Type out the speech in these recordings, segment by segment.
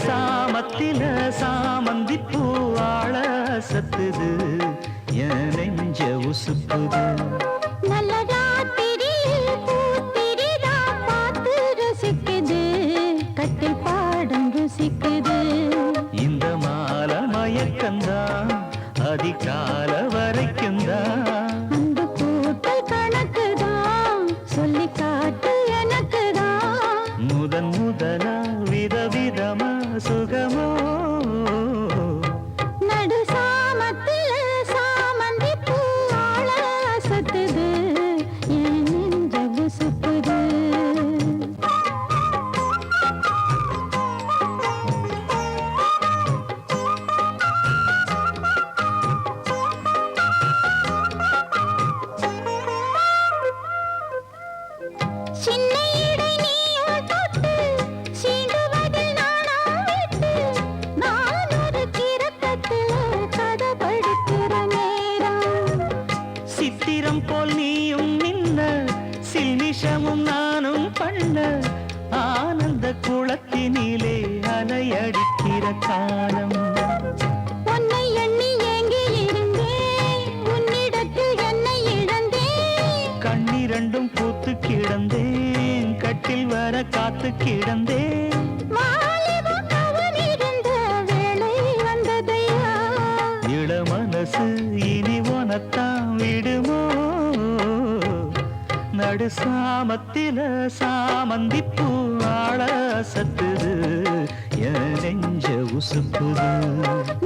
சாமத்தில சாமந்தி பூவாழ சத்துது என் நெஞ்ச உசுப்புது நல்ல ராத்திரியில் பூத்திரிதா பார்த்து ரசிக்குது கட்டில் பாடம் ருசிக்குது இந்த மால மயக்கந்தான் அதிகால வரைக்கும்தான் அந்த கூட்டல் கணக்குதான் சொல்லி காட்டு எனக்குதான் முதன் முதலா விதவிதமா சுகமோ நடு சாமத்தில சாமந்தி பூவாழ அசத்துது என் நெஞ்ச உசுப்புது சின்ன இடை நீயும் தொட்டு சீண்டுவதில் நாணம் விட்டு நான் ஒரு கிறக்கத்தில் கதை படிக்கிற நேரம் சித்திரம் போல் நீயும் நின்ன சில்மிஷமும் நானும் பண்ண ஆனந்த குளத்தினிலே அலையடிக்கிற காலம் உன்னை எண்ணி ஏங்கி இருந்தேன் உன்னிடத்தில் என்னை இழந்தேன் கண்ணிரண்டும் பூத்து கிடந்தேன் கட்டில் வர காத்து கிடந்தேன் வாலிபம் கவனிருந்த வேளை வந்ததையா இள மனசு இனி உனத்தான் விடுமோ நடு சாமத்தில சாமந்தி பூவாழ சத்துது என் நெஞ்ச உசுப்புது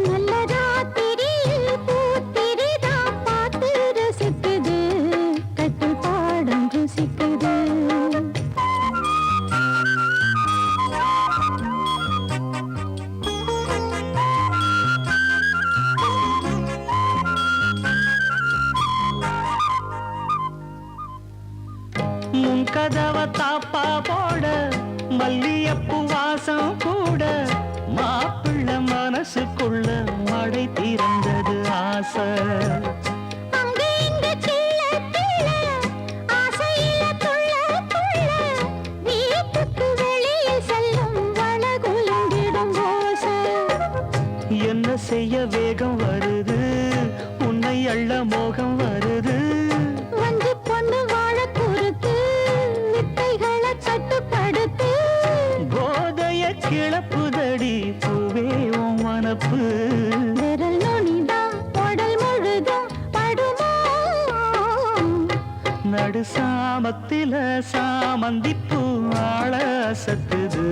நல்ல ராத்திரியில் பூத்திரிதா பார்த்து ரசிக்குது கட்டில் பாடம் ருசிக்குது முன் கதவ தாப்பா போட மல்லியப்பூ வாசம் கூட மாப்பிள்ள மனசுக்குள்ள மழை திறந்தது ஆசை அங்க இங்க கிள்ள கிள்ள ஆசையில துள்ள துள்ள வீட்டுக்கு வெளியில் செல்லும் வனகுலங்கிடும் ஓசை என்ன செய்ய வேகம் வருது உன்னை அள்ள மோகம் வருது வந்து பொண்ணு வாழ குறுத்து வித்தைகளை கட்டுப்படுத்து போதைய கிளப்புதடி பூவே உன் மனப்பு விரல் நுனிதான் உடல் முழுதும் படுமோ நடு சாமத்தில சாமந்தி பூவாழ சத்துது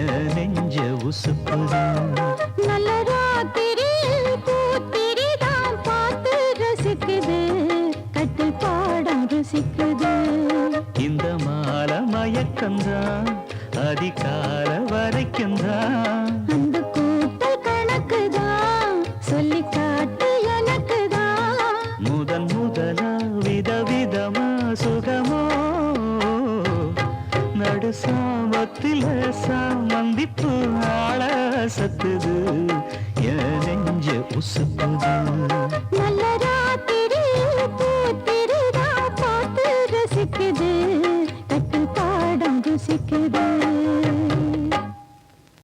என் நெஞ்ச உசுப்புது நல்ல ராத்திரியில் பூத்திரிதான் பார்த்து ரசிக்குது கட்டில் பாடம் ருசிக்குது இந்த மால மயக்கந்தான் அதிகால வரைக்கும்தான் அந்த கூட்டல் கணக்குதான் சொல்லி காட்டு எனக்குதான் முதன் முதலா விதவிதமா சுகமோ நடு சாமத்தில சாமந்திப்பு ஆள சத்துது என் நெஞ்ச உசுப்புது நல்ல ராத்திரியில் பூத்திரிதான் பார்த்து ரசிக்குது கட்டில் பாடம் ருசிக்குது